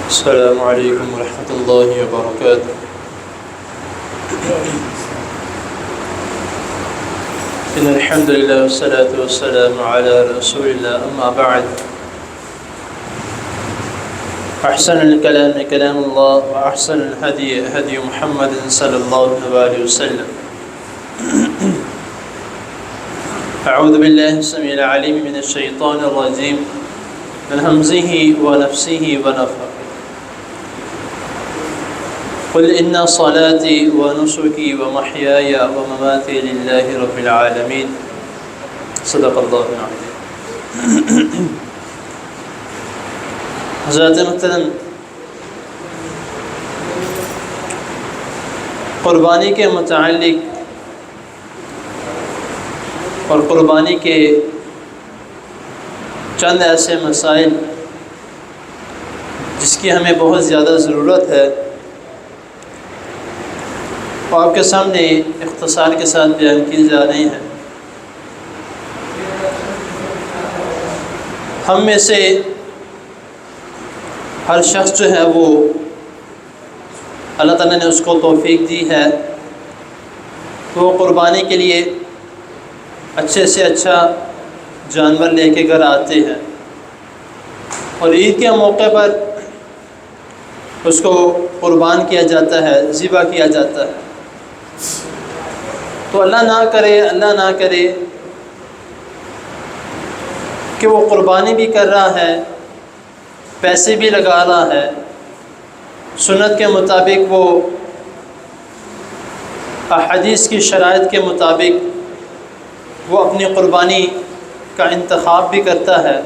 السلام علیکم ورحمۃ اللہ وبرکاتہ۔ ان الحمد للہ والصلاة والسلام علی رسول اللہ، اما بعد، احسن الکلام کلام اللہ واحسن الهدی هدی محمد صلی اللہ علیہ وسلم۔ اعوذ باللہ السمیع العلیم من الشیطان الرجیم من همزه ونفسه ونفخه۔ قل ان صلاتي ونسكي ومحياي ومماتي لله رب العالمين، صدق اللہ العظیم۔ حضرات محترم، قربانی کے متعلق اور قربانی کے چند ایسے مسائل جس کی ہمیں بہت زیادہ ضرورت ہے، وہ آپ کے سامنے اختصار کے ساتھ بیان کی جا رہی ہیں۔ ہم میں سے ہر شخص جو ہے وہ اللہ تعالیٰ نے اس کو توفیق دی ہے کہ وہ قربانی کے لیے اچھے سے اچھا جانور لے کے گھر آتے ہیں، اور عید کے موقع پر اس کو قربان کیا جاتا ہے، ذبح کیا جاتا ہے۔ تو اللہ نہ کرے کہ وہ قربانی بھی کر رہا ہے، پیسے بھی لگا رہا ہے، سنت کے مطابق وہ احادیث کی شرائط کے مطابق وہ اپنی قربانی کا انتخاب بھی کرتا ہے،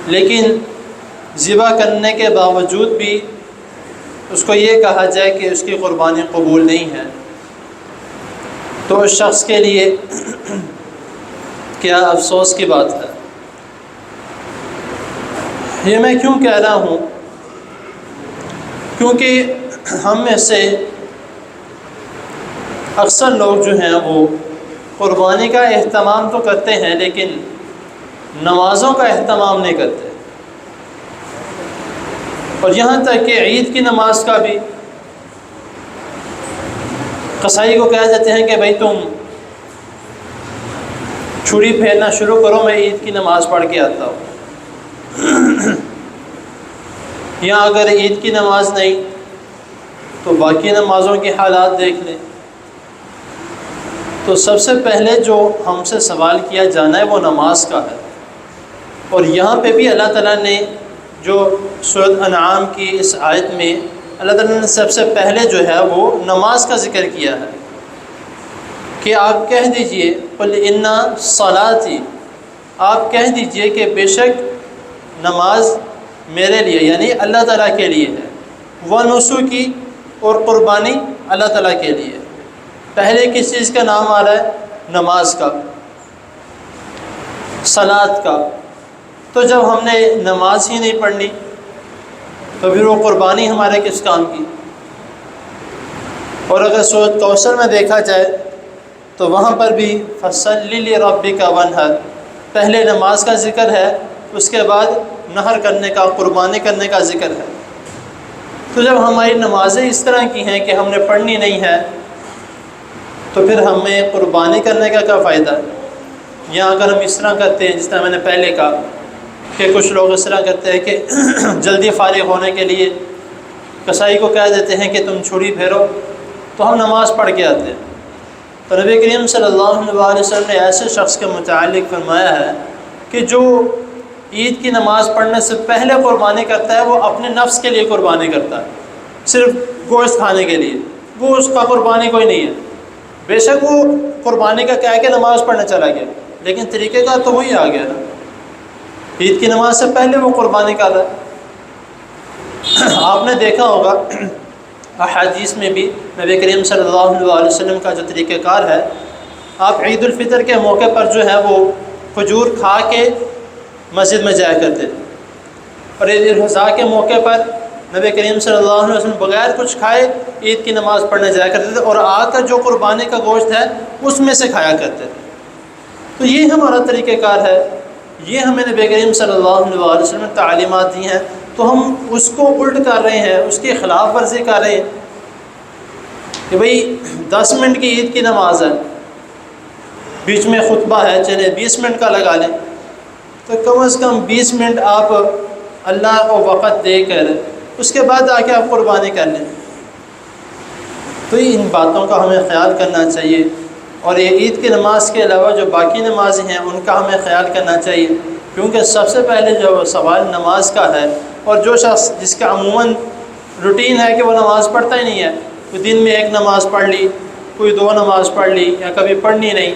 لیکن ذبح کرنے کے باوجود بھی اس کو یہ کہا جائے کہ اس کی قربانی قبول نہیں ہے، تو اس شخص کے لیے کیا افسوس کی بات ہے۔ یہ میں کیوں کہہ رہا ہوں؟ کیونکہ ہم میں سے اکثر لوگ جو ہیں وہ قربانی کا اہتمام تو کرتے ہیں، لیکن نمازوں کا اہتمام نہیں کرتے، اور یہاں تک کہ عید کی نماز کا بھی قصائی کو کہہ دیتے ہیں کہ بھائی تم چھری پھیرنا شروع کرو، میں عید کی نماز پڑھ کے آتا ہوں۔ یا اگر عید کی نماز نہیں تو باقی نمازوں کے حالات دیکھ لیں۔ تو سب سے پہلے جو ہم سے سوال کیا جانا ہے وہ نماز کا ہے، اور یہاں پہ بھی اللہ تعالیٰ نے جو سورۃ انعام کی اس آیت میں اللہ تعالیٰ نے سب سے پہلے جو ہے وہ نماز کا ذکر کیا ہے کہ آپ کہہ دیجئے قل ان صلاتی، آپ کہہ دیجئے کہ بے شک نماز میرے لیے یعنی اللہ تعالیٰ کے لیے ہے، ونسکی، اور قربانی اللہ تعالیٰ کے لیے۔ پہلے کس چیز کا نام آ رہا ہے؟ نماز کا، صلاۃ کا۔ تو جب ہم نے نماز ہی نہیں پڑھنی تو پھر وہ قربانی ہمارے کس کام کی؟ اور اگر سورۃ کوثر میں دیکھا جائے تو وہاں پر بھی فَصَلِّ لِرَبِّكَ وَانْحَرْ، پہلے نماز کا ذکر ہے، اس کے بعد نحر کرنے کا، قربانی کرنے کا ذکر ہے۔ تو جب ہماری نمازیں اس طرح کی ہیں کہ ہم نے پڑھنی نہیں ہے، تو پھر ہمیں قربانی کرنے کا کیا فائدہ ہے؟ یا اگر ہم اس طرح کرتے ہیں جس طرح میں نے پہلے کہا کہ کچھ لوگ اس طرح کرتے ہیں کہ جلدی فارغ ہونے کے لیے قصائی کو کہہ دیتے ہیں کہ تم چھری پھیرو، تو ہم نماز پڑھ کے آتے ہیں۔ تو نبی کریم صلی اللہ علیہ وسلم نے ایسے شخص کے متعلق فرمایا ہے کہ جو عید کی نماز پڑھنے سے پہلے قربانی کرتا ہے، وہ اپنے نفس کے لیے قربانی کرتا ہے، صرف گوشت کھانے کے لیے، وہ اس کا قربانی کوئی نہیں ہے۔ بے شک وہ قربانی کا کہہ کے نماز پڑھنے چلا گیا، لیکن طریقے کا تو وہی آ گیا نا، عید کی نماز سے پہلے وہ قربانی کر رہا ہے۔ آپ نے دیکھا ہوگا احادیث میں بھی نبی کریم صلی اللہ علیہ وسلم کا جو طریقہ کار ہے، آپ عید الفطر کے موقع پر جو ہے وہ کھجور کھا کے مسجد میں جایا کرتے تھے، اور عید الاضحیٰ کے موقع پر نبی کریم صلی اللہ علیہ وسلم بغیر کچھ کھائے عید کی نماز پڑھنے جایا کرتے تھے، اور آ کر جو قربانی کا گوشت ہے اس میں سے کھایا کرتے تھے۔ تو یہ ہمارا طریقہ کار ہے، یہ ہمیں نبی کریم صلی اللہ علیہ وسلم نے تعلیمات دی ہیں تو ہم اس کو الٹ کر رہے ہیں، اس کی خلاف ورزی کر رہے ہیں کہ بھئی 10 منٹ کی عید کی نماز ہے، بیچ میں خطبہ ہے، چلے 20 منٹ کا لگا لیں، تو کم از کم 20 منٹ آپ اللہ کو وقت دے کر اس کے بعد آ کے آپ قربانی کر لیں۔ تو ان باتوں کا ہمیں خیال کرنا چاہیے، اور یہ عید کی نماز کے علاوہ جو باقی نمازیں ہیں ان کا ہمیں خیال کرنا چاہیے، کیونکہ سب سے پہلے جو سوال نماز کا ہے، اور جو شخص جس کا عموماً روٹین ہے کہ وہ نماز پڑھتا ہی نہیں ہے، کوئی دن میں ایک نماز پڑھ لی، کوئی 2 نماز پڑھ لی، یا کبھی پڑھنی نہیں،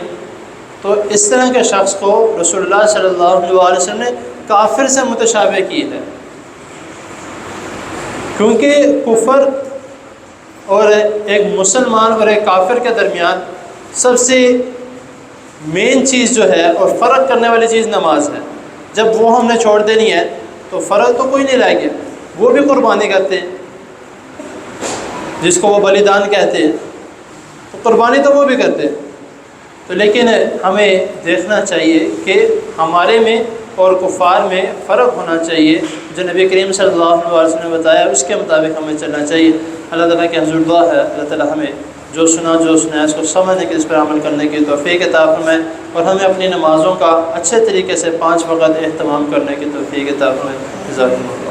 تو اس طرح کے شخص کو رسول اللہ صلی اللہ علیہ وسلم نے کافر سے متشابہ کی ہے، کیونکہ کفر اور ایک مسلمان اور ایک کافر کے درمیان سب سے مین چیز جو ہے اور فرق کرنے والی چیز نماز ہے۔ جب وہ ہم نے چھوڑ دینی ہے تو فرق تو کوئی نہیں رہ گیا، وہ بھی قربانی کرتے ہیں جس کو وہ بلیدان کہتے ہیں، تو قربانی تو وہ بھی کرتے ہیں، تو لیکن ہمیں دیکھنا چاہیے کہ ہمارے میں اور کفار میں فرق ہونا چاہیے، جو نبی کریم صلی اللہ علیہ وسلم نے بتایا اس کے مطابق ہمیں چلنا چاہیے۔ اللہ تعالیٰ کے حضور دعا ہے اللہ تعالیٰ ہمیں جو سنا اس کو سمجھنے کے، اس پر عمل کرنے کی توفیق عطا فرمائے، اور ہمیں اپنی نمازوں کا اچھے طریقے سے 5 وقت اہتمام کرنے کی توفیق عطا فرمائے۔ جزاک اللہ۔